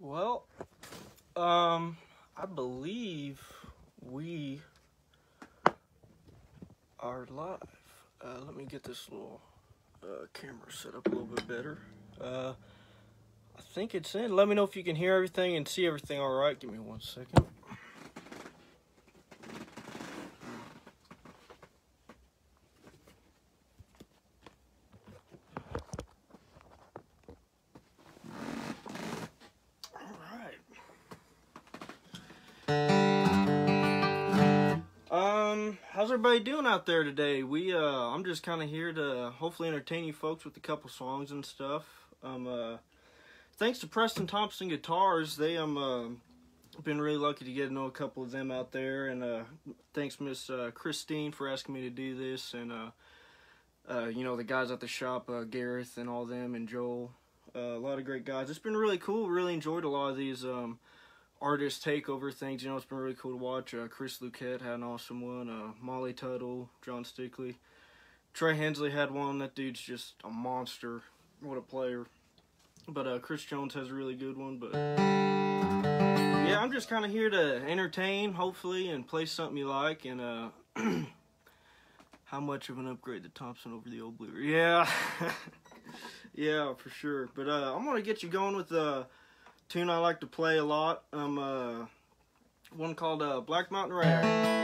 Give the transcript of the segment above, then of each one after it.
Well, I believe we are live. Let me get this little camera set up a little bit better. I think it's in. Let me know if you can hear everything and see everything all right. Give me 1 second. How's everybody doing out there today? I'm just kind of here to hopefully entertain you folks with a couple songs and stuff. Thanks to Preston Thompson Guitars, they been really lucky to get to know a couple of them out there, and thanks Miss Christine for asking me to do this, and you know, the guys at the shop, Gareth and all them, and Joel, a lot of great guys. It's been really cool. Really enjoyed a lot of these artist takeover things. You know, it's been really cool to watch. Chris Luquette had an awesome one. Molly Tuttle, John Stickley, Trey Hensley had one. That dude's just a monster. What a player. But Chris Jones has a really good one. But yeah, I'm just kind of here to entertain, hopefully, and play something you like. And how much of an upgrade the Thompson over the old Blue? Yeah, yeah, for sure. But I'm gonna get you going with tune I like to play a lot. One called Black Mountain Rag.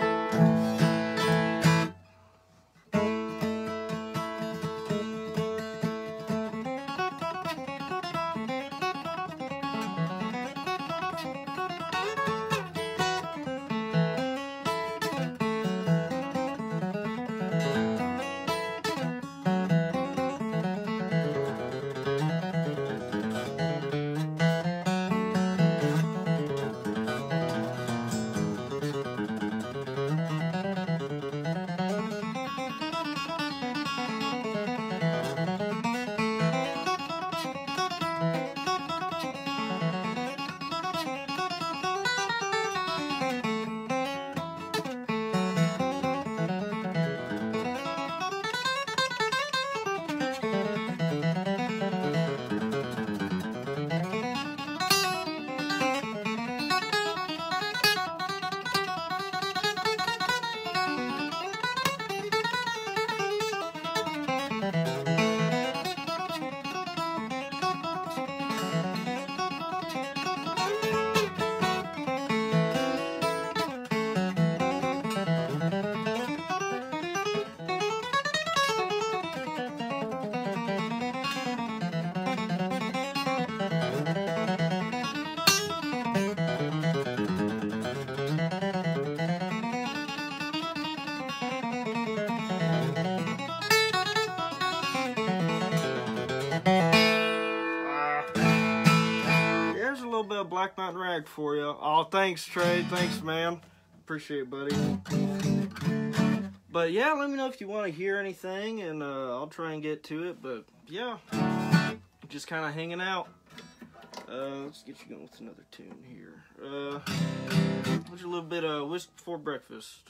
Black Mountain Rag for you. Oh, thanks, Trey. Thanks, man. Appreciate it, buddy. But yeah, let me know if you want to hear anything, and I'll try and get to it. But yeah, just kind of hanging out. Let's get you going with another tune here. There's a little bit of Whiskey Before Breakfast.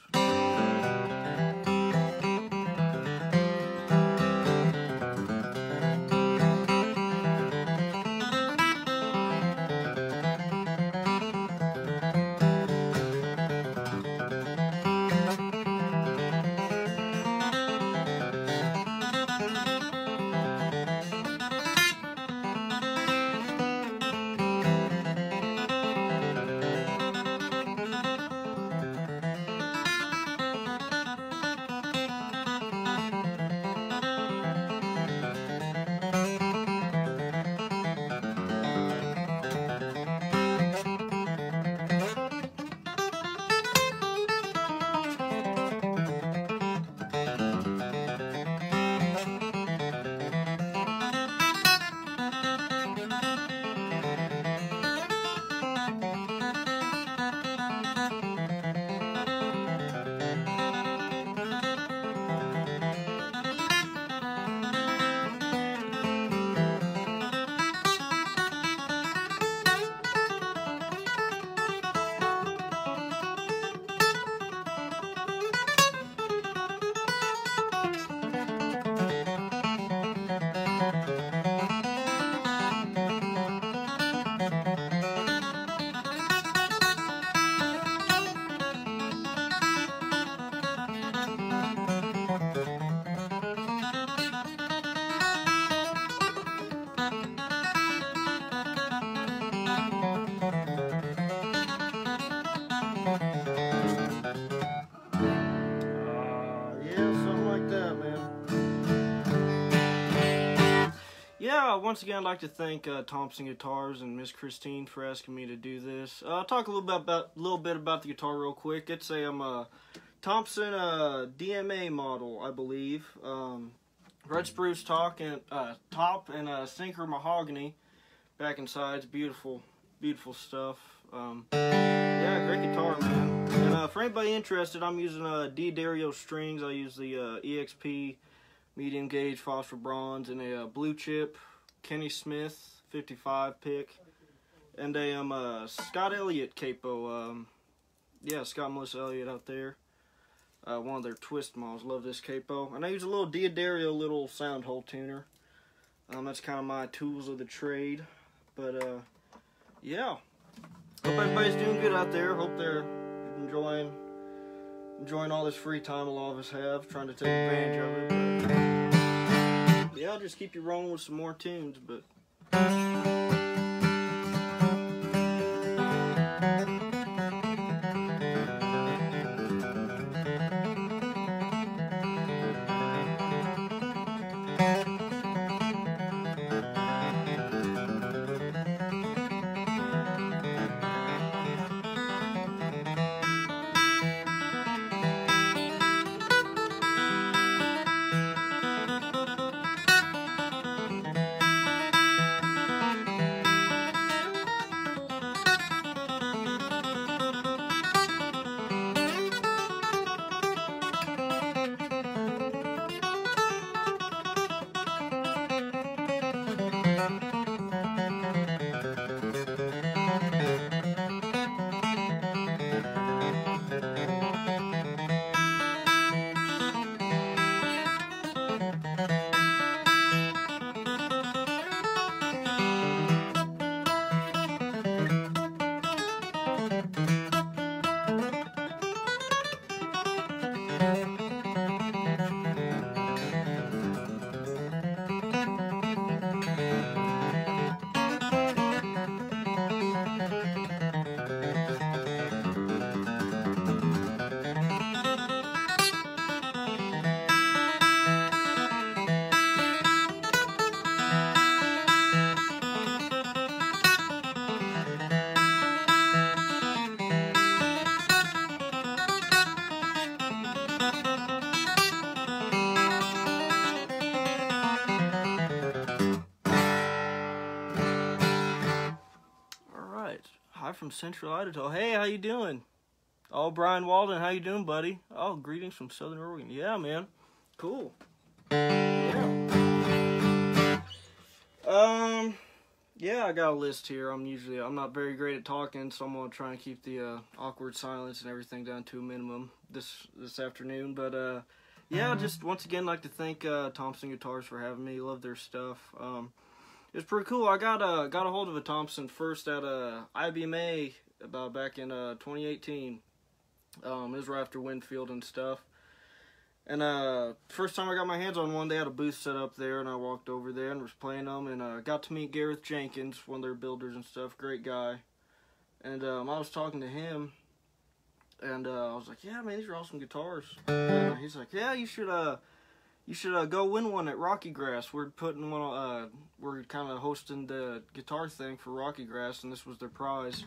once again, I'd like to thank Thompson Guitars and Miss Christine for asking me to do this. I'll talk a little bit about the guitar real quick. It's a Thompson D-MA model, I believe. Red spruce top and sinker mahogany back and sides. Beautiful, beautiful stuff. Yeah, great guitar, man. And for anybody interested, I'm using D-Dario strings. I use the EXP medium gauge phosphor bronze and a blue chip Kenny Smith 55 pick, and a Scott Elliott capo. Yeah, Scott and Melissa Elliott out there. One of their twist models. Love this capo. And I use a little D'Addario little sound hole tuner. That's kind of my tools of the trade. But yeah, hope everybody's doing good out there. Hope they're enjoying all this free time a lot of us have, trying to take advantage of it. But yeah, I'll just keep you rolling with some more tunes. But from Central Idaho. Hey, how you doing? Oh, Brian Walden, how you doing, buddy? Oh, greetings from Southern Oregon. Yeah, man. Cool. Yeah. Yeah, I got a list here. I'm not very great at talking, so I'm gonna try and keep the awkward silence and everything down to a minimum this afternoon. But yeah, just once again like to thank Thompson Guitars for having me. Love their stuff. It's pretty cool. I got a hold of a Thompson first at IBMA about back in 2018. It was right after Winfield and stuff. And first time I got my hands on one, they had a booth set up there, and I walked over there and was playing them, and got to meet Gareth Jenkins, one of their builders and stuff. Great guy. And I was talking to him, and I was like, "Yeah, man, these are awesome guitars." And he's like, "Yeah, you should go win one at Rockygrass. We're putting one. We're kind of hosting the guitar thing for Rockygrass, and this was their prize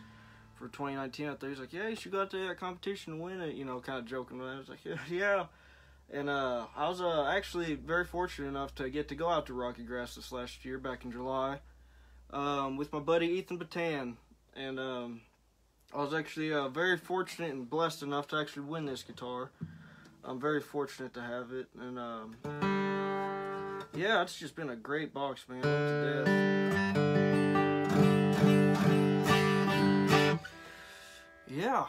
for 2019 out there." He's like, "Yeah, you should go out to that competition and win it." You know, kind of joking. I was like, "Yeah." And I was actually very fortunate enough to get to go out to Rockygrass this last year, back in July, with my buddy Ethan Batan. And I was actually very fortunate and blessed enough to actually win this guitar. I'm very fortunate to have it, and yeah, it's just been a great box, man. Love to death. Yeah,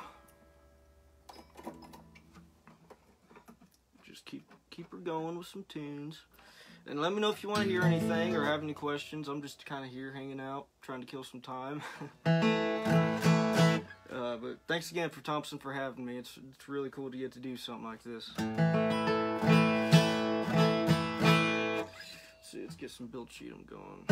just keep her going with some tunes, and let me know if you want to hear anything or have any questions. I'm just kind of here hanging out, trying to kill some time. But thanks again for Thompson for having me. It's really cool to get to do something like this. Let's get some build sheet going.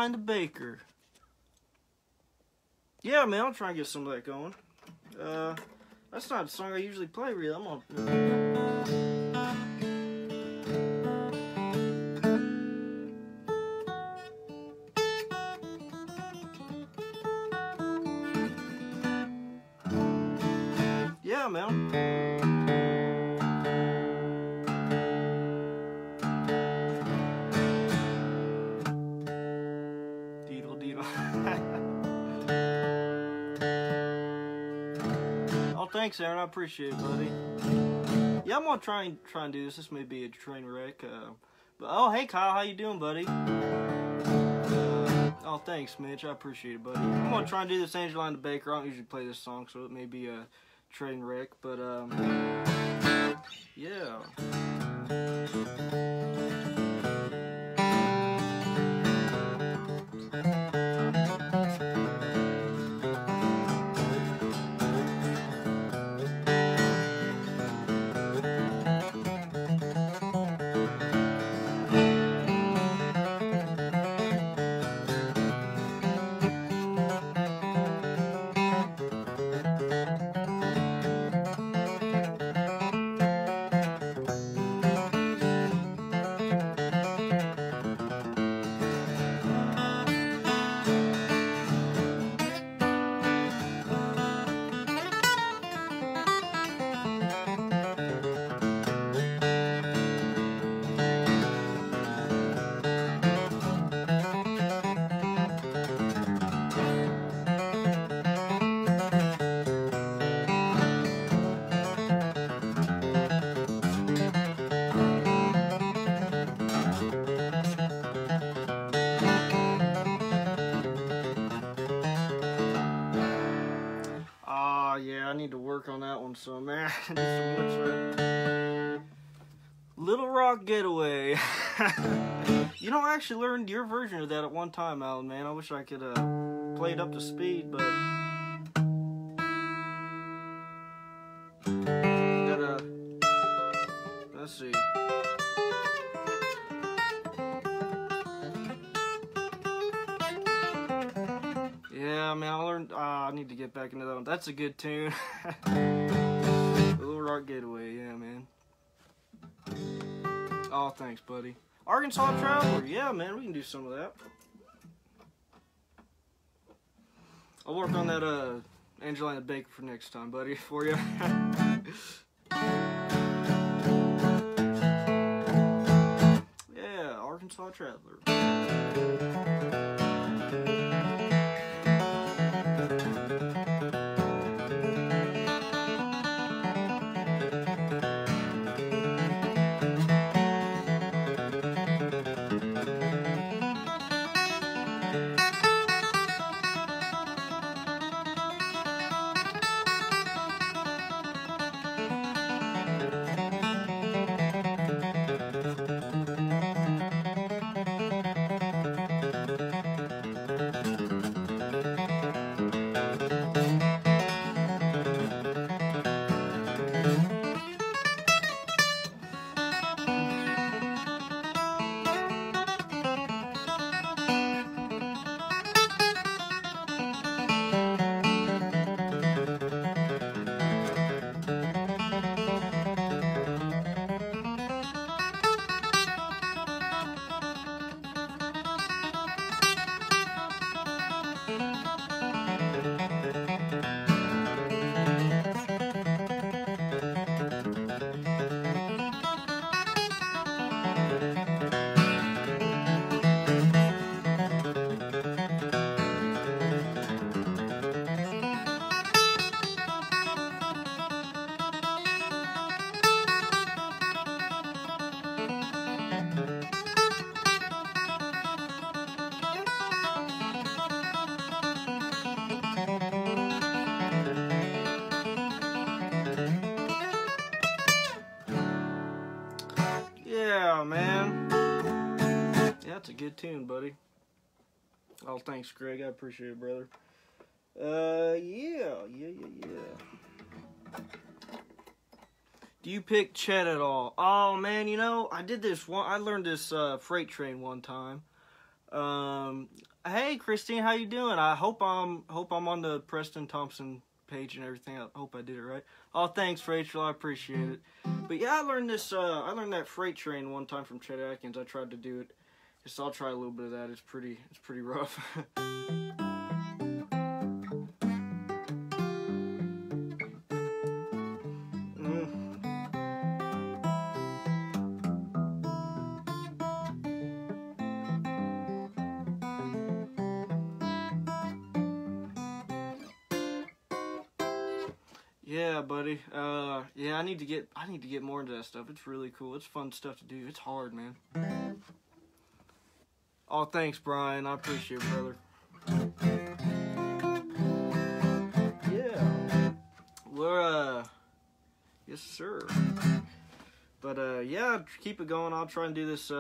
Angeline the Baker. Yeah, man, I'll try and get some of that going. That's not a song I usually play, really. I'm on. Yeah, man. Deedle, deedle. Oh, thanks, Aaron. I appreciate it, buddy. Yeah, I'm gonna try and do this. This may be a train wreck. But oh, hey, Kyle, how you doing, buddy? Oh, thanks, Mitch. I appreciate it, buddy. I'm gonna try and do this Angeline the Baker. I don't usually play this song, so it may be a train wreck, but yeah. Yeah, I need to work on that one some, man. Little Rock Getaway. You know, I actually learned your version of that at one time, Alan, man. I wish I could play it up to speed, but let's see. Yeah, man, I learned. I need to get back into that one. That's a good tune. Little Rock Getaway, yeah, man. Oh, thanks, buddy. Arkansas Traveler, yeah, man, we can do some of that. I'll work on that Angeline the Baker for next time, buddy, for you. Yeah, Arkansas Traveler. Yeah, man. Yeah, that's a good tune, buddy. Oh, thanks, Greg. I appreciate it, brother. Yeah. Do you pick Chet at all? Oh, man, you know, I did this one. I learned this freight train one time. Hey Christine, how you doing? I hope I'm on the Preston Thompson page and everything. I hope I did it right. Oh, thanks, Rachel. I appreciate it. But yeah, I learned that freight train one time from Chet Atkins. I tried to do it. So I'll try a little bit of that. It's pretty rough. Yeah, buddy. Yeah, I need to get more into that stuff. It's really cool. It's fun stuff to do. It's hard, man. Oh, thanks, Brian. I appreciate it, brother. Yeah. We're yes, sir. But yeah, keep it going. I'll try and do this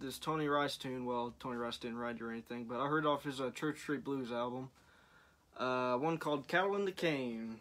this Tony Rice tune. Well, Tony Rice didn't write it or anything, but I heard off his Church Street Blues album. One called Cattle in the Cane.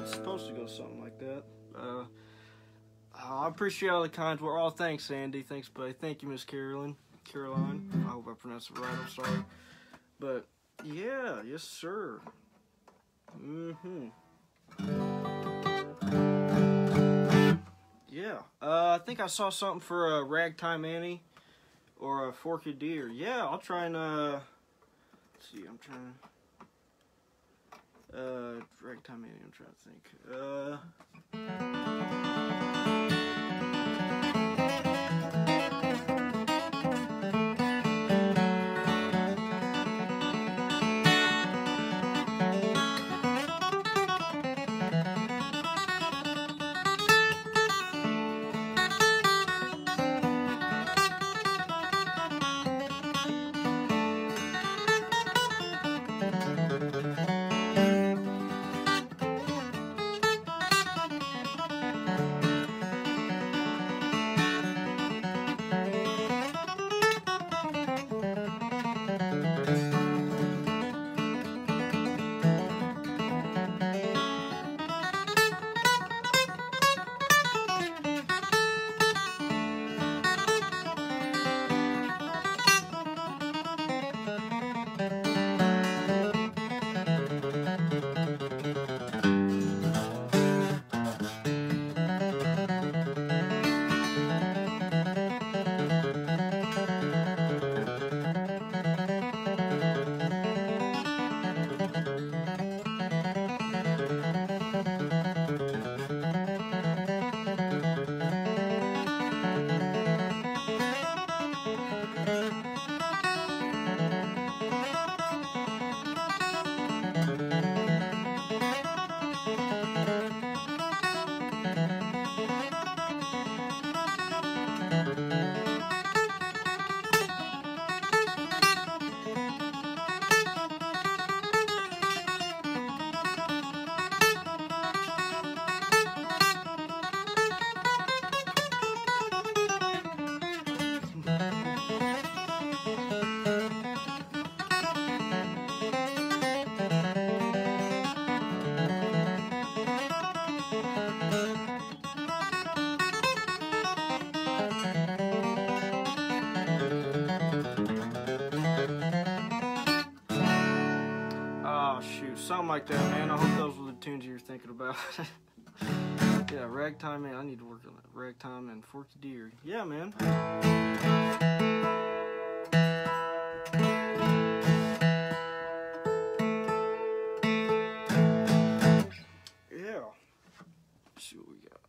Supposed to go something like that. I appreciate all the kind words. Oh, thanks, Sandy. Thanks, buddy. Thank you, Miss Caroline. I hope I pronounced it right. I'm sorry. But yeah, yes, sir. Yeah. I think I saw something for Ragtime Annie or Forked Deer. Yeah, I'll try and let's see. I'm trying. Ragtime Annie, I'm trying to think. shoot, something like that, man. I hope those were the tunes you were thinking about. Yeah, Ragtime, man. I need to work on that. Ragtime and Forky Deer. Yeah, man. Yeah. Let's see what we got.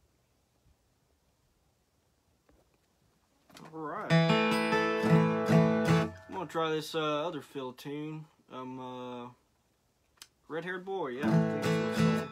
Alright. I'm gonna try this other fill tune. Red-Haired Boy, yeah. I think that's what it's called.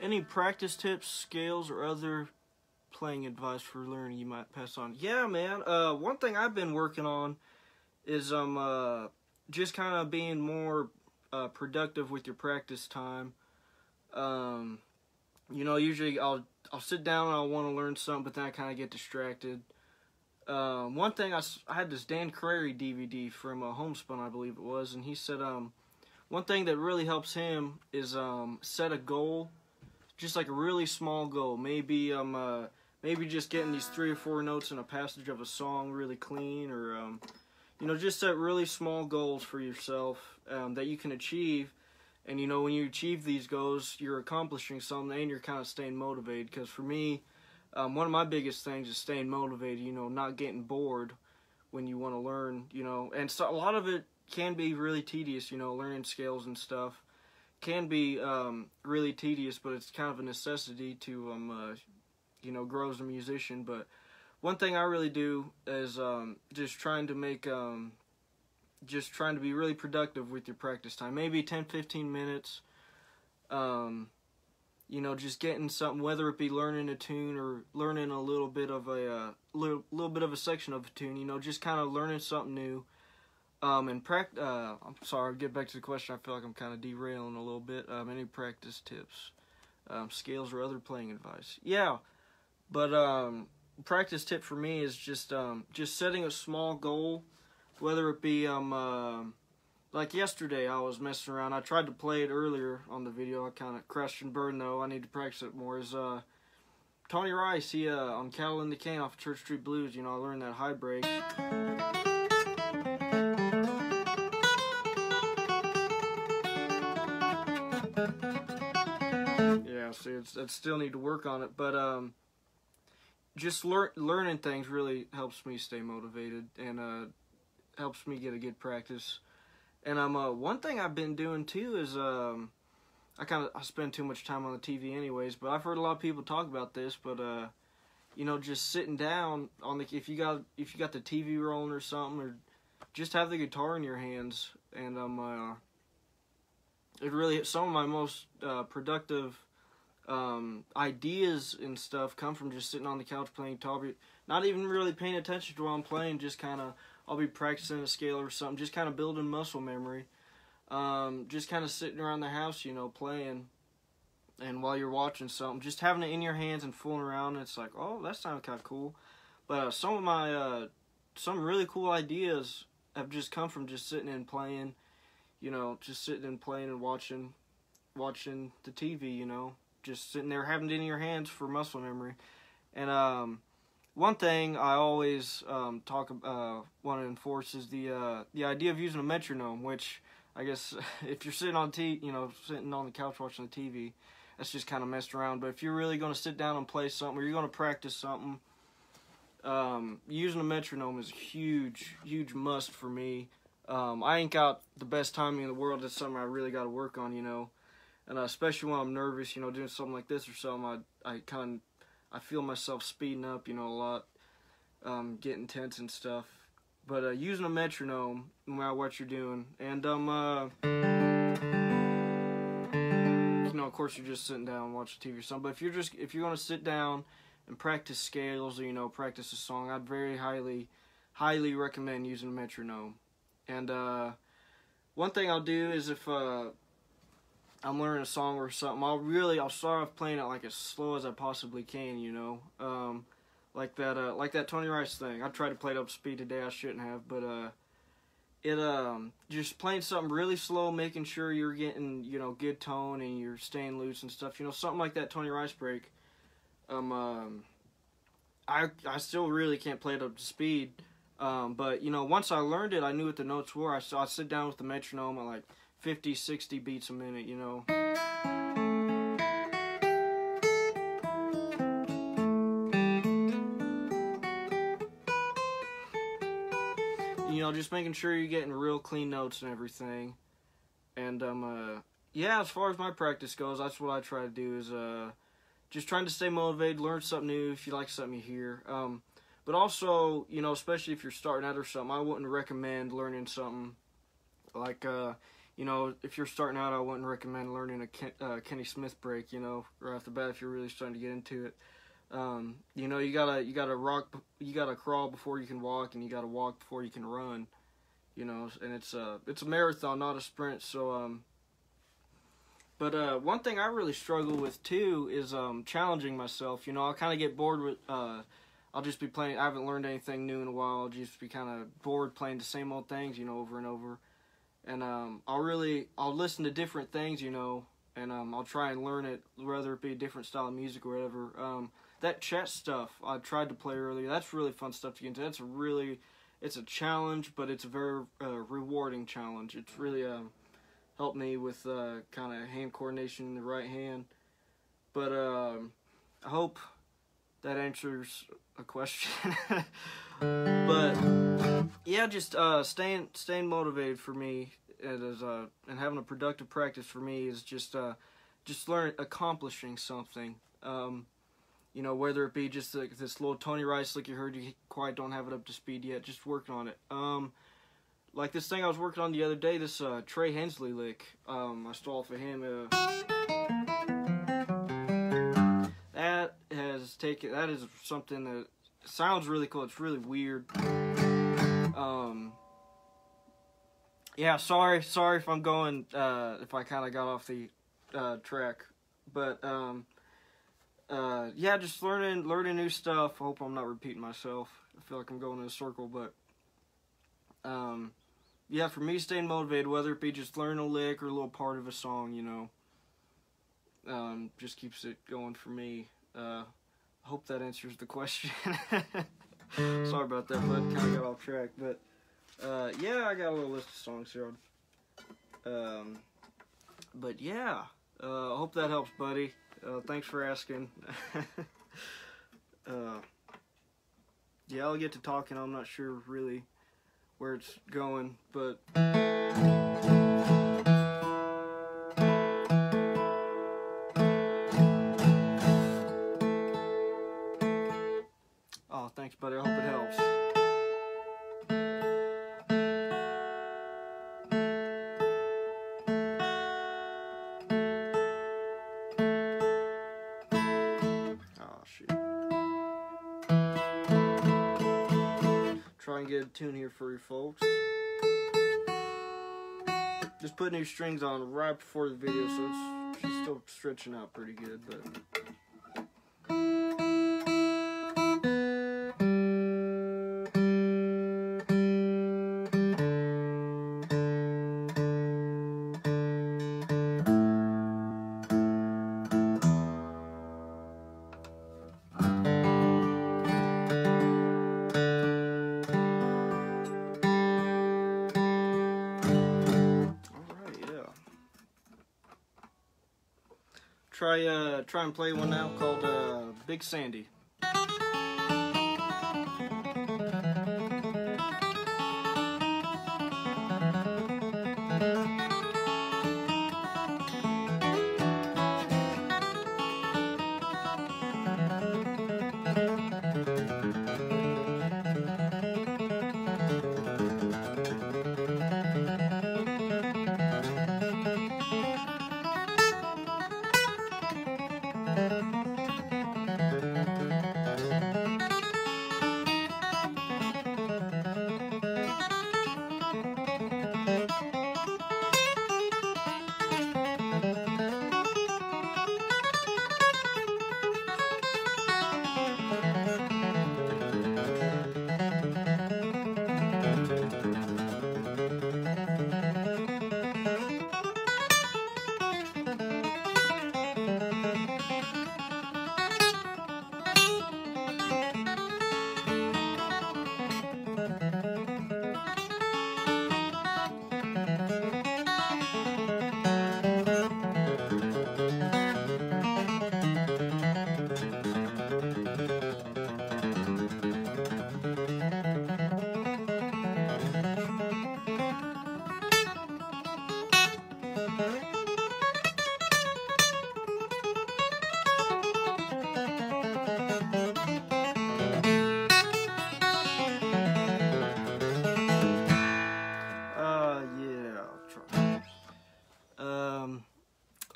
Any practice tips, scales, or other playing advice for learning you might pass on? Yeah, man. One thing I've been working on is just kind of being more productive with your practice time. You know, usually I'll sit down and I want to learn something, but then I kind of get distracted. One thing, I had this Dan Carey DVD from Homespun, I believe it was, and he said one thing that really helps him is set a goal, just like a really small goal. Maybe maybe just getting these 3 or 4 notes in a passage of a song really clean, or you know, just set really small goals for yourself that you can achieve. And you know, when you achieve these goals, you're accomplishing something and you're kind of staying motivated. Because for me, one of my biggest things is staying motivated, you know, not getting bored when you want to learn, you know. And so a lot of it can be really tedious, you know, learning scales and stuff can be really tedious, but it's kind of a necessity to, you know, grow as a musician. But one thing I really do is just trying to make, just trying to be really productive with your practice time. Maybe 10-15 minutes, you know, just getting something, whether it be learning a tune or learning a little bit of a little bit of a section of a tune, you know, just kind of learning something new. And I'm sorry, I'll get back to the question. I feel like I'm kind of derailing a little bit. Any practice tips, scales, or other playing advice? Yeah, but practice tip for me is just setting a small goal, whether it be like yesterday I was messing around. I tried to play it earlier on the video. I kind of crashed and burned though. I need to practice it more. Is Tony Rice, he on Cattle in the Cane off of Church Street Blues, you know, I learned that high break. Yeah, see, I still need to work on it, but just learning things really helps me stay motivated and helps me get a good practice. And one thing I've been doing too is I spend too much time on the TV anyways, but I've heard a lot of people talk about this, but you know, just sitting down on the if you got the TV rolling or something, or just have the guitar in your hands, and it really, some of my most productive ideas and stuff come from just sitting on the couch playing guitar, not even really paying attention to what I'm playing, just kind of I'll be practicing a scale or something, just kind of building muscle memory. Just kind of sitting around the house, you know, playing. And while you're watching something, just having it in your hands and fooling around, it's like, oh, that sounded kind of cool. But some of my, some really cool ideas have just come from just sitting and playing, you know, just sitting and playing and watching the TV, you know, just sitting there having it in your hands for muscle memory. And one thing I always want to enforce is the idea of using a metronome, which I guess if you're sitting on sitting on the couch watching the TV, that's just kind of messed around. But if you're really going to sit down and play something, or you're going to practice something, using a metronome is a huge must for me. I ain't got the best timing in the world. That's something I really got to work on, you know. And especially when I'm nervous, you know, doing something like this or something, I feel myself speeding up, you know, a lot, getting tense and stuff. But using a metronome, no matter what you're doing, and you know, of course, you're just sitting down and watching TV or something. But if you're going to sit down and practice scales, or, you know, practice a song, I'd very highly recommend using a metronome. And one thing I'll do is if I'm learning a song or something, I'll start off playing it like as slow as I possibly can, you know. Like that Tony Rice thing. I tried to play it up to speed today. I shouldn't have, but just playing something really slow, making sure you're getting, you know, good tone and you're staying loose and stuff. You know, something like that Tony Rice break. I still really can't play it up to speed. But you know, once I learned it, I knew what the notes were. I'd sit down with the metronome at like 50, 60 beats a minute, you know. You know, just making sure you're getting real clean notes and everything. And yeah, as far as my practice goes, that's what I try to do is just trying to stay motivated, learn something new if you like something you hear. But also, you know, especially if you're starting out or something, I wouldn't recommend learning something like, you know, if you're starting out, I wouldn't recommend learning a Kenny Smith break, you know, right off the bat if you're really starting to get into it. You know, you gotta crawl before you can walk, and you gotta walk before you can run, you know, and it's a marathon, not a sprint. So, but one thing I really struggle with too is challenging myself. You know, I'll kind of get bored with, I'll just be playing. I haven't learned anything new in a while. I'll just be kind of bored playing the same old things, you know, over and over. And I'll listen to different things, you know, and I'll try and learn it, whether it be a different style of music or whatever. That chess stuff I tried to play earlier, that's really fun stuff to get into. It's a challenge, but it's a very rewarding challenge. It's really helped me with kind of hand coordination in the right hand. But I hope that answers a question. But yeah, just staying motivated for me, and having a productive practice for me is just accomplishing something. You know, whether it be just this little Tony Rice, like you heard, you quite don't have it up to speed yet, just working on it. Like this thing I was working on the other day, this Trey Hensley lick, I stole off of him. That is something that sounds really cool. It's really weird. Yeah, sorry if I'm going, if I kind of got off the track, but yeah, just learning new stuff. I hope I'm not repeating myself. I feel like I'm going in a circle, but yeah, for me, staying motivated, whether it be just learning a lick or a little part of a song, you know, just keeps it going for me. I hope that answers the question. Sorry about that, but kind of got off track. But yeah, I got a little list of songs here. But yeah, I hope that helps, buddy. Thanks for asking. Yeah, I'll get to talking. I'm not sure really where it's going, but oh, thanks, buddy. I hope it helps. Try and get tune here for you folks. Just put new strings on right before the video, so she's still stretching out pretty good, but... Try and play one now called Big Sandy.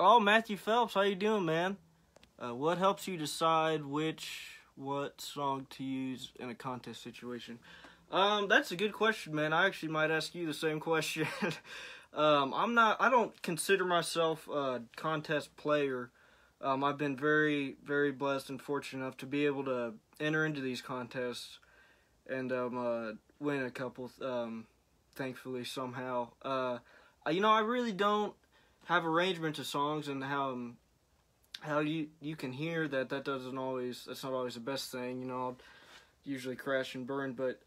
Oh, Matthew Phelps, how you doing, man? What helps you decide what song to use in a contest situation? That's a good question, man. I actually might ask you the same question. I don't consider myself a contest player. I've been very, very blessed and fortunate enough to be able to enter into these contests and win a couple, thankfully, somehow. I really don't have arrangements of songs, and how you can hear that's not always the best thing. I'll usually crash and burn, but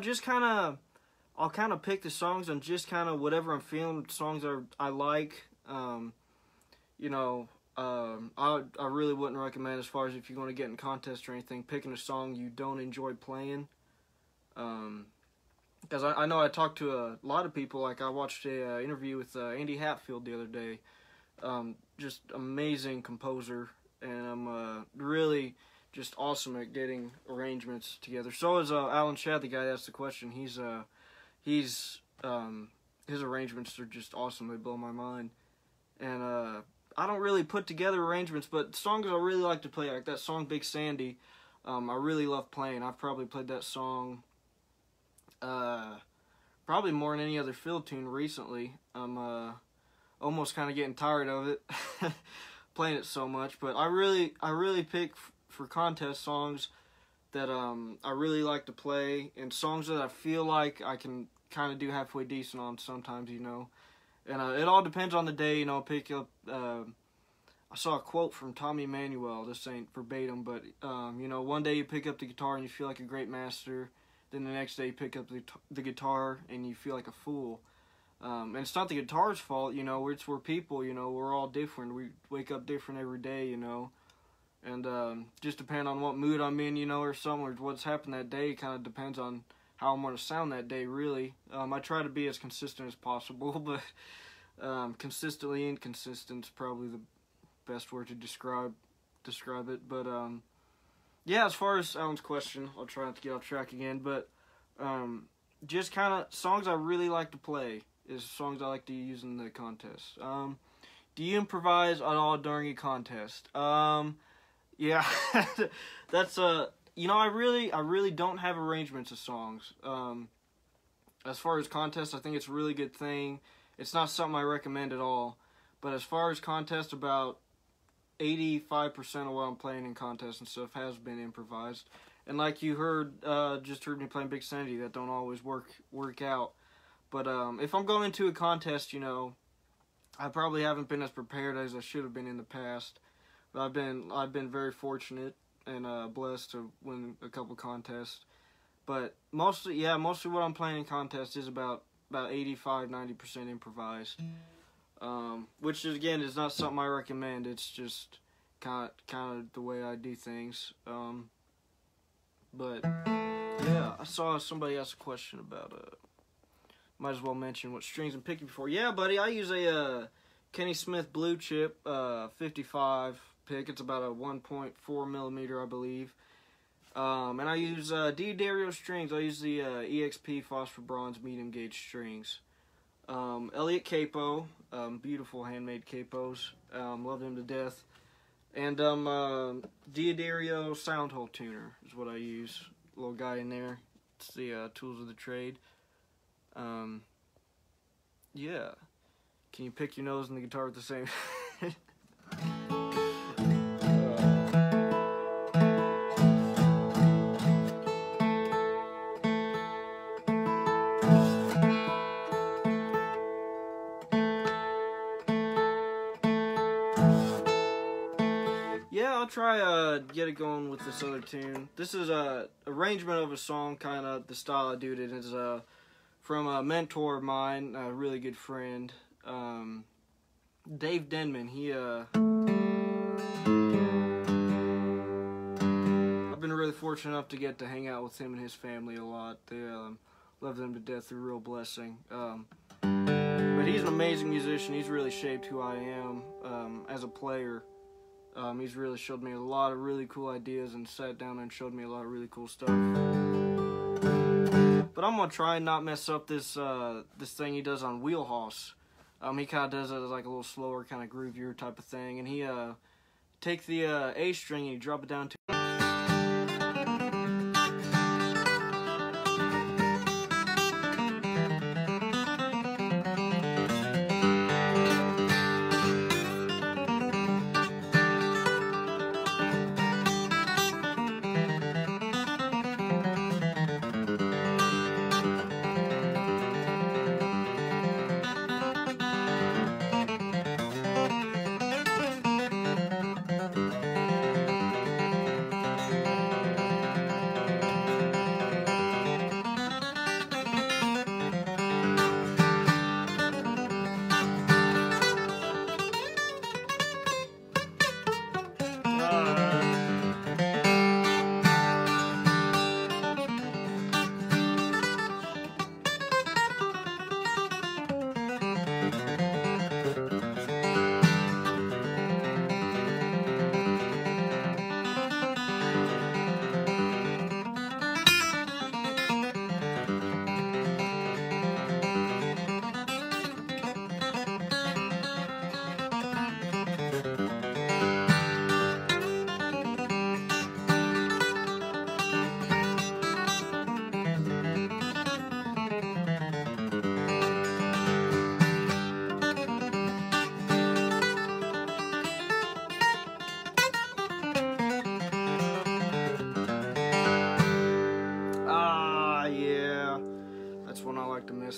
just I'll kind of pick the songs and just kind of whatever I'm feeling, songs I like. I really wouldn't recommend, as far as if you're going to get in contests or anything, picking a song you don't enjoy playing. Because I know I talked to a lot of people. Like, I watched a interview with Andy Hatfield the other day. Just amazing composer, and I'm really just awesome at getting arrangements together. So is Alan Shad, the guy that asked the question. His arrangements are just awesome. They blow my mind. And I don't really put together arrangements, but songs I really like to play, like that song Big Sandy, I really love playing. I've probably played that song probably more than any other field tune recently. I'm almost kind of getting tired of it, playing it so much. But I really pick for contest songs that I really like to play, and songs that I feel like I can kind of do halfway decent on sometimes, And it all depends on the day, Pick up. I saw a quote from Tommy Emmanuel. This ain't verbatim, but one day you pick up the guitar and you feel like a great master. Then the next day you pick up the guitar and you feel like a fool. And it's not the guitar's fault, we're people, we're all different. We wake up different every day, And just depending on what mood I'm in, or something, or what's happened that day, kind of depends on how I'm going to sound that day, really. I try to be as consistent as possible, but consistently inconsistent is probably the best word to describe it. But yeah, as far as Alan's question, I'll try not to get off track again, but just kind of songs I really like to play is songs I like to use in the contest. Do you improvise at all during a contest? Yeah, that's you know, I really don't have arrangements of songs. As far as contests, I think it's a really good thing. It's not something I recommend at all. But as far as contests, about 85% of what I'm playing in contests and stuff has been improvised. And like you just heard me playing Big Sanity, that don't always work out. But if I'm going to a contest, you know, I probably haven't been as prepared as I should have been in the past. But I've been very fortunate and blessed to win a couple contests. But mostly what I'm playing in contests is about 85-90% improvised. Which is, again, is not something I recommend. It's just kind of the way I do things. But yeah, I saw somebody ask a question about might as well mention what strings I'm picking for. Yeah, buddy, I use a Kenny Smith Blue Chip 55 pick. It's about a 1.4 millimeter, I believe. And I use D'Addario strings. I use the EXP Phosphor Bronze medium gauge strings. Elliott capo, beautiful handmade capos. Love them to death. And D'Addario sound hole tuner is what I use. Little guy in there. It's the tools of the trade. Yeah. Can you pick your nose and the guitar at the same? Yeah, I'll try get it going with this other tune. This is a arrangement of a song, kind of the style I do it. It's from a mentor of mine, a really good friend, Dave Denman. I've been really fortunate enough to get to hang out with him and his family a lot. They love them to death. They're a real blessing. But he's an amazing musician. He's really shaped who I am as a player. He's really showed me a lot of really cool ideas and sat down and showed me a lot of really cool stuff. But I'm gonna try and not mess up this thing he does on Wheelhouse. He kind of does it as like a little slower, kind of groovier type of thing, and he take the A string and he drop it down to.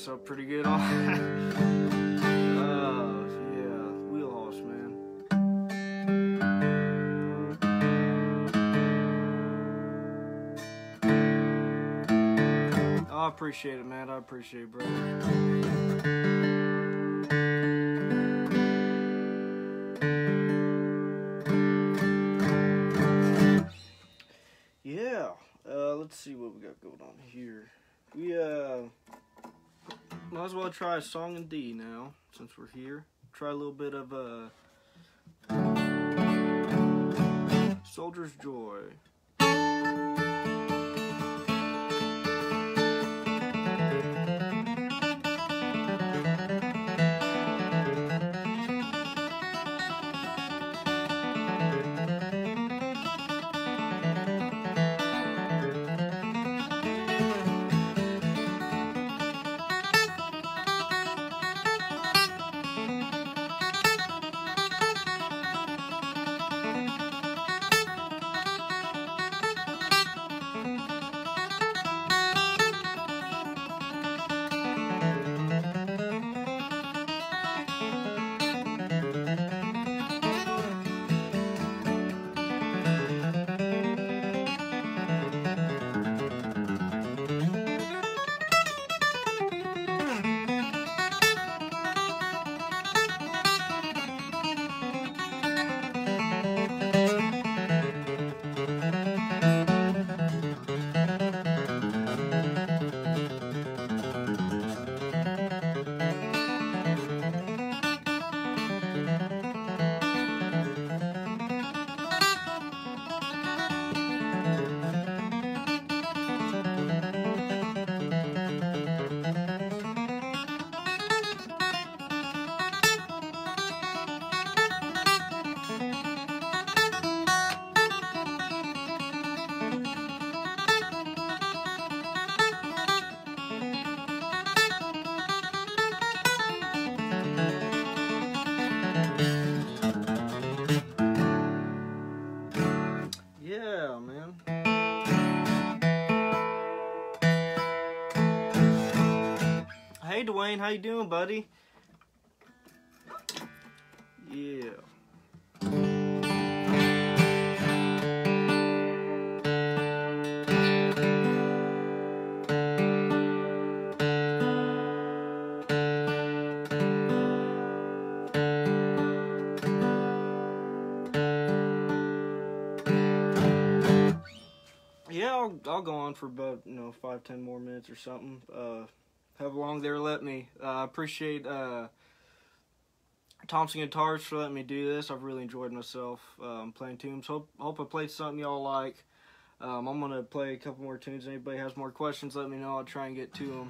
Up pretty good on yeah, Wheelhouse, man. I appreciate it, man. I appreciate it, brother. Yeah, let's see what we got going on here. We might as well try a song in D now, since we're here. Try a little bit of Soldier's Joy. Dwayne. How you doing, buddy? Yeah. Yeah, I'll go on for about 5-10 more minutes or something. However long they're let me. I appreciate Thompson Guitars for letting me do this. I've really enjoyed myself playing tunes. Hope I played something y'all like. I'm gonna play a couple more tunes. Anybody has more questions, let me know. I'll try and get to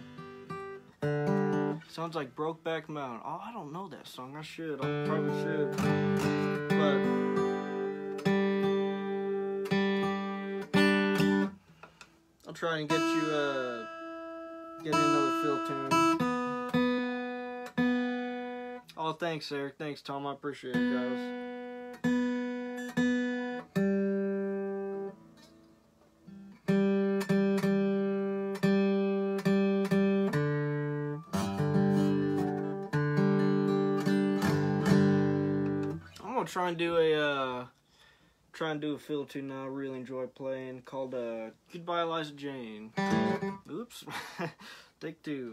them. Sounds like Brokeback Mountain. Oh, I don't know that song. I probably should. But I'll try and get you another fill tune. Oh, thanks, Eric. Thanks, Tom. I appreciate it, guys. I'm gonna try and do a fill tune now I really enjoy playing called Goodbye Eliza Jane. Oops. Take two.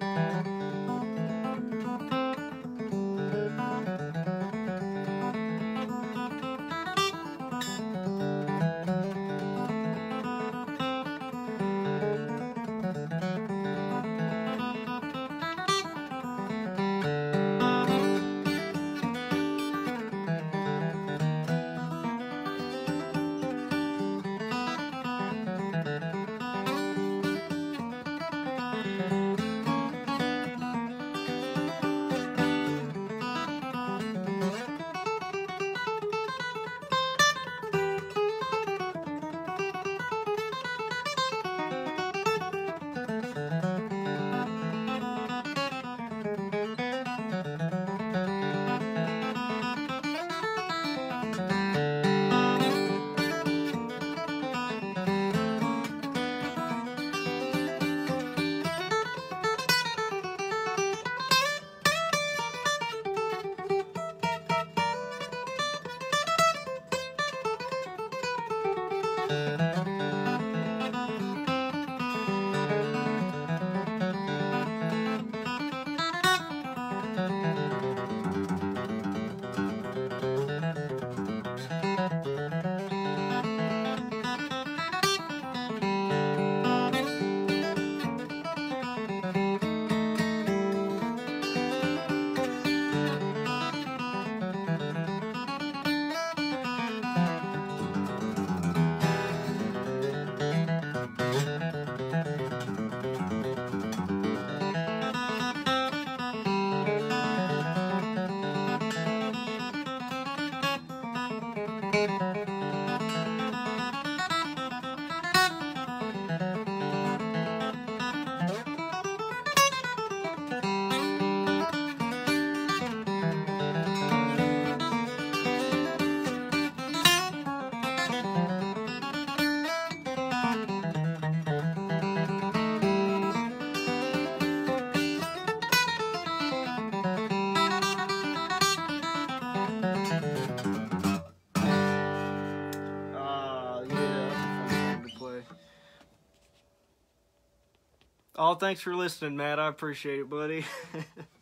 Oh, thanks for listening, Matt. I appreciate it, buddy.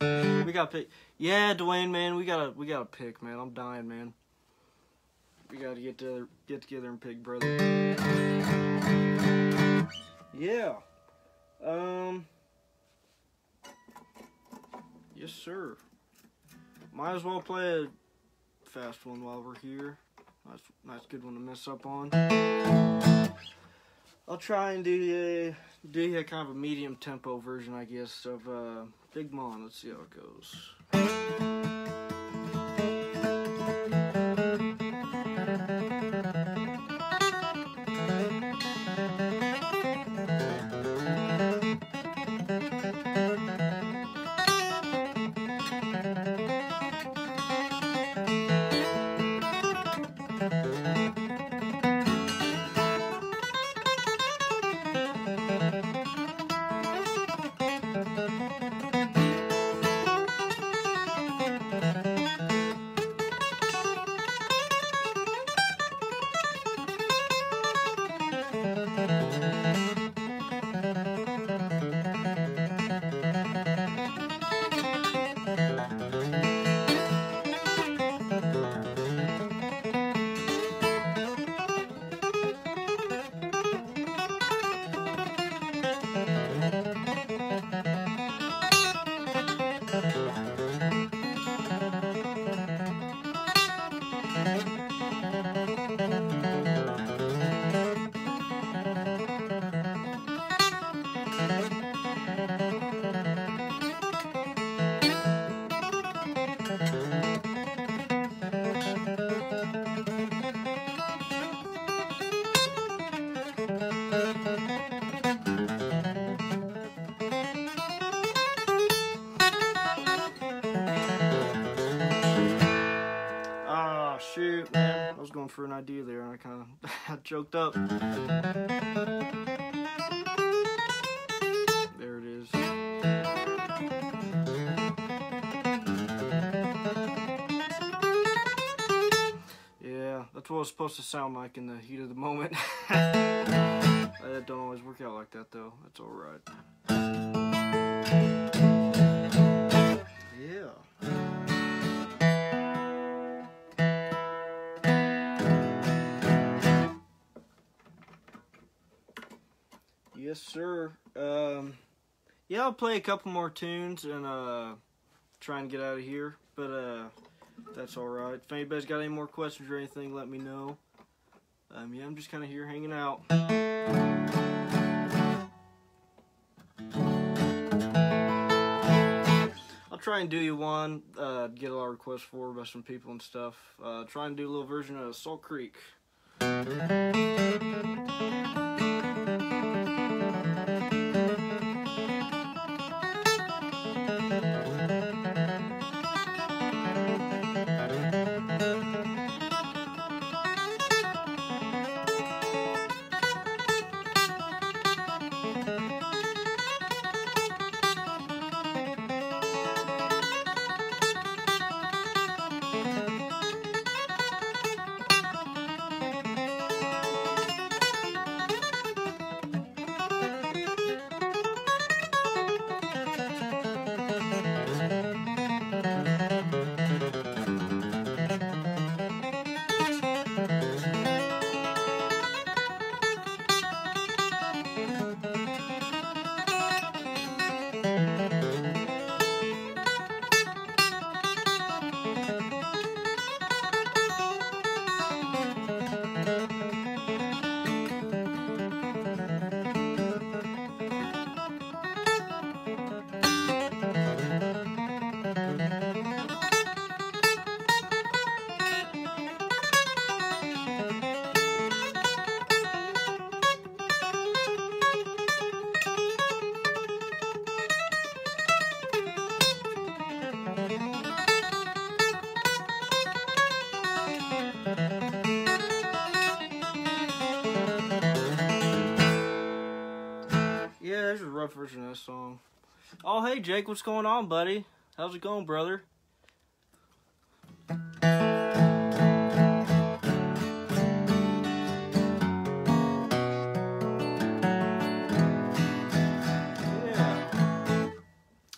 We got to pick. Yeah, Dwayne, man, we gotta pick, man. I'm dying, man. We gotta get together and pick, brother. Yeah. Yes, sir. Might as well play a fast one while we're here. Nice good one to mess up on. I'll try and do a kind of a medium tempo version, I guess, of Big Mon. Let's see how it goes. shoot, man. I was going for an idea there and I kind of choked up. There it is. Yeah, that's what it's supposed to sound like in the heat of the moment. That don't always work out like that though. That's alright. Yeah. Yes, sir. Yeah, I'll play a couple more tunes and try and get out of here. But that's alright. If anybody's got any more questions or anything, let me know. Yeah, I'm just kind of here hanging out. I'll try and do you one, get a lot of requests for by some people and stuff. Try and do a little version of Salt Creek. Yeah, there's a rough version of that song. Oh, hey, Jake, what's going on, buddy? How's it going, brother? Yeah.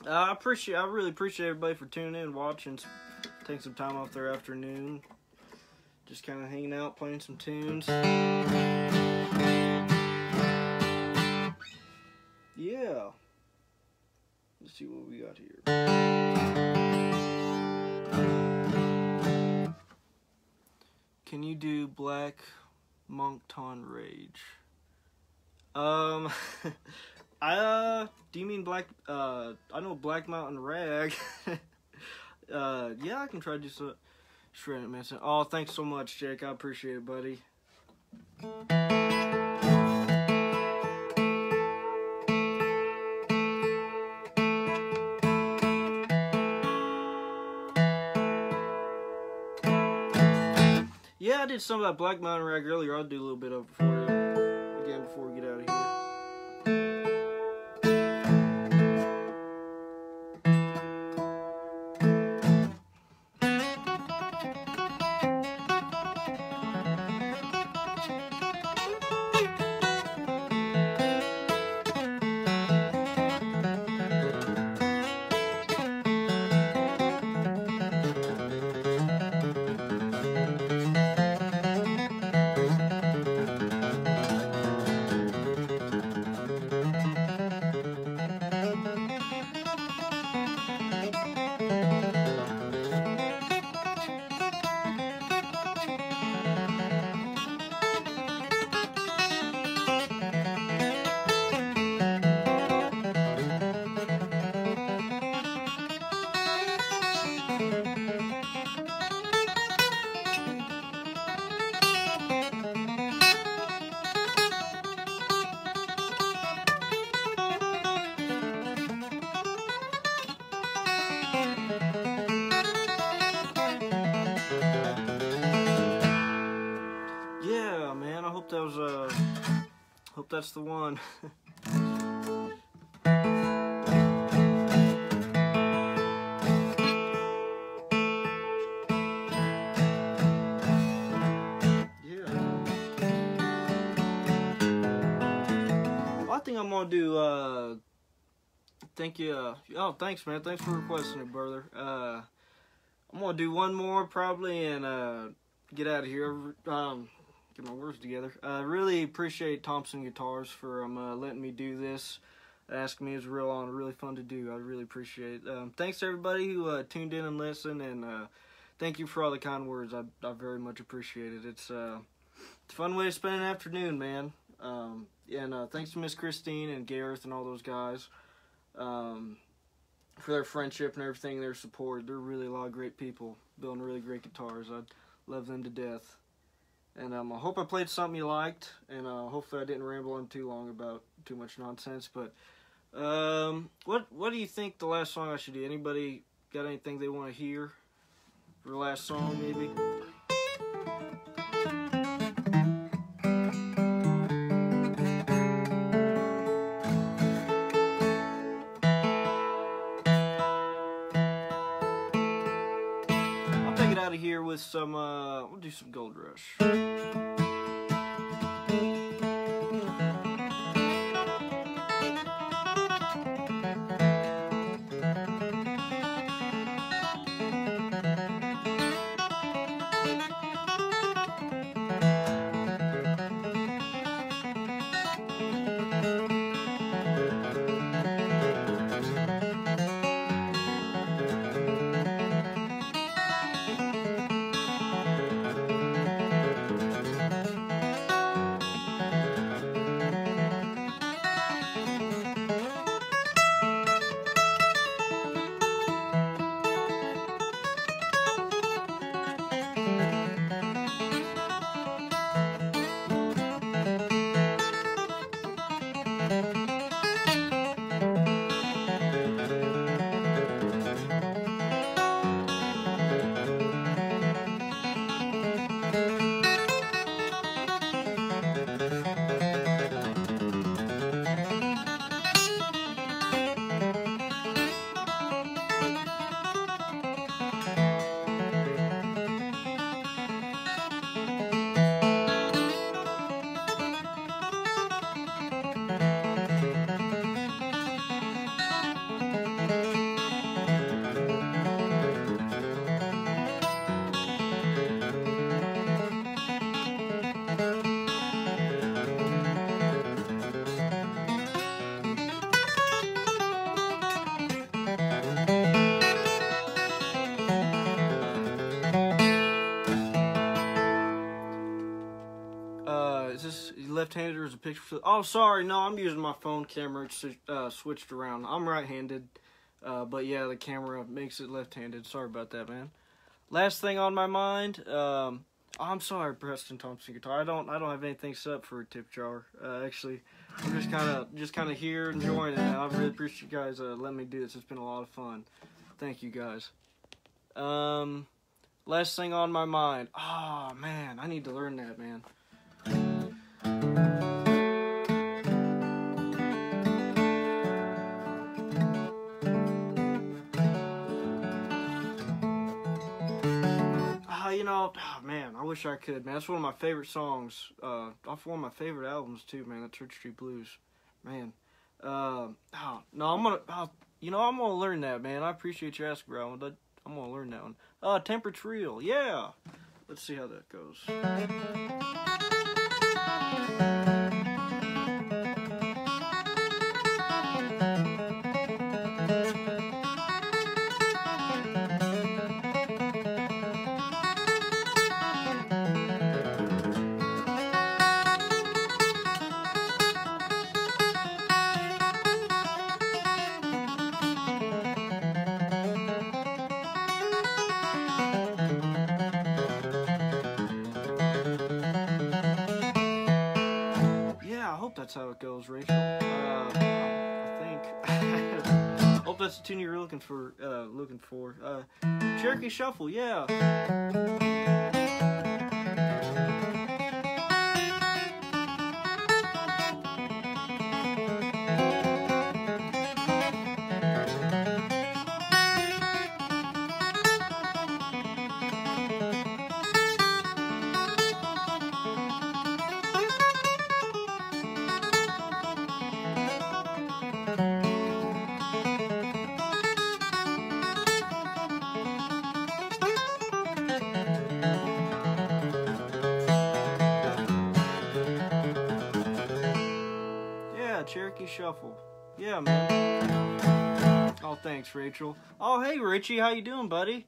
I really appreciate everybody for tuning in, watching, taking some time off their afternoon. Just kind of hanging out, playing some tunes. Yeah. Let's see what we got here. Can you do Black Moncton Rage? Do you mean Black, I know Black Mountain Rag. Yeah, I can try to do some shredded man. Oh, thanks so much, Jake. I appreciate it, buddy. Yeah, I did some of that Black Mountain Rag earlier. I'll do a little bit of it for you again before we get out of here. hope that's the one. I think I'm gonna do, thank you, oh, thanks, man, thanks for requesting it, brother. I'm gonna do one more, probably, and, get out of here, get my words together. I really appreciate Thompson Guitars for, letting me do this. Asking me is real on, really fun to do. I really appreciate it. Thanks to everybody who, tuned in and listened, and, thank you for all the kind words. I very much appreciate it. It's a fun way to spend an afternoon, man. And thanks to Miss Christine and Gareth and all those guys for their friendship and everything, their support. They're really a lot of great people building really great guitars. I love them to death. And I hope I played something you liked, and hopefully I didn't ramble on too long about too much nonsense. But what do you think the last song I should do? Anybody got anything they want to hear for the last song, maybe? Out of here with some we'll do some Gold Rush. Left-handed or is a picture? Oh, sorry, no, I'm using my phone camera. It's switched around. I'm right-handed, but yeah, the camera makes it left-handed. Sorry about that, man. Last thing on my mind. I'm sorry, Preston Thompson Guitar. I don't have anything set up for a tip jar. Actually, I'm just kind of here enjoying it. I really appreciate you guys letting me do this. It's been a lot of fun. Thank you guys. Last thing on my mind. Oh man, I need to learn that, man. You know, oh man, I wish I could, man. That's one of my favorite songs. Off one of my favorite albums too, man. The Church Street Blues, man. No, I'm gonna learn that, man. I appreciate you asking, bro. I'm gonna learn that one. Temperance Real, yeah. Let's see how that goes. That's how it goes, Rachel. I think. Hope that's the tune you're looking for. Cherokee Shuffle, yeah. Shuffle. Yeah, man. Oh, thanks, Rachel. Oh, hey, Richie. How you doing, buddy?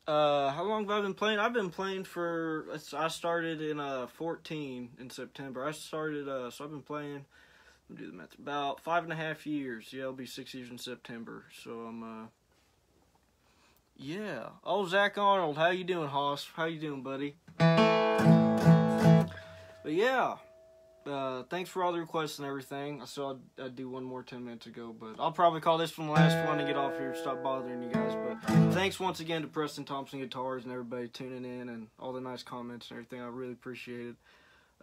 How long have I been playing? I've been playing for, I started in 14 in September. So I've been playing, let me do the math, about 5.5 years. Yeah, it'll be 6 years in September. So I'm, yeah. Oh, Zach Arnold, how you doing, Hoss? How you doing, buddy? But yeah, thanks for all the requests and everything. I saw I'd do one more 10 minutes ago, but I'll probably call this one the last one to get off here, stop bothering you guys. But thanks once again to Preston Thompson Guitars and everybody tuning in and all the nice comments and everything. I really appreciate it.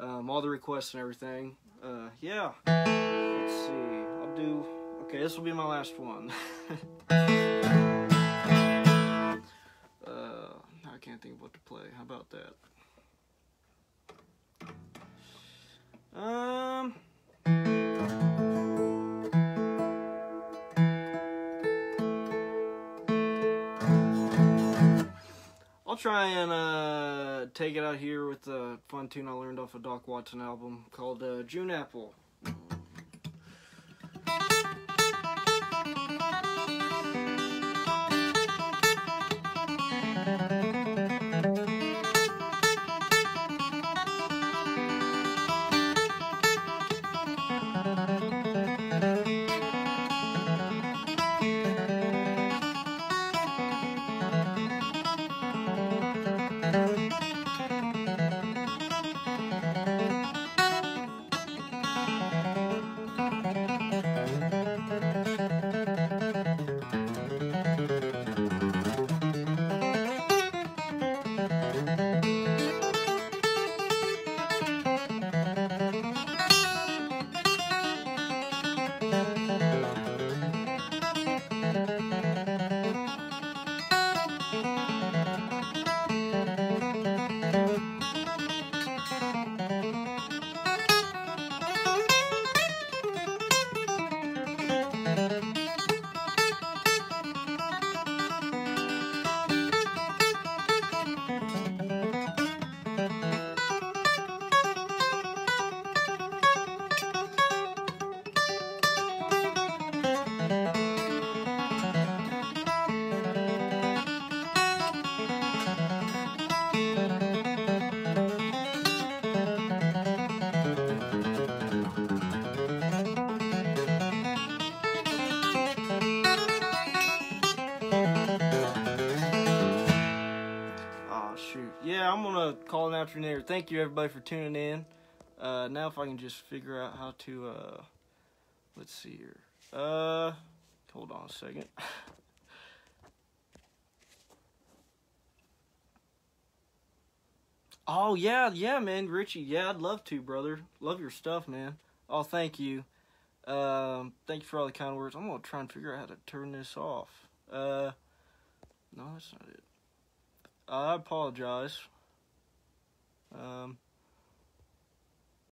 All the requests and everything. Yeah. Let's see. Okay, this will be my last one. I can't think of what to play. How about that? I'll try and take it out here with a fun tune I learned off a Doc Watson album called June Apple. I'm gonna call an afternoon there. Thank you everybody for tuning in. Now if I can just figure out how to let's see here. Hold on a second. Oh yeah, man, Richie. Yeah, I'd love to, brother. Love your stuff, man. Oh, thank you. Thank you for all the kind words. I'm gonna try and figure out how to turn this off. No, that's not it. I apologize.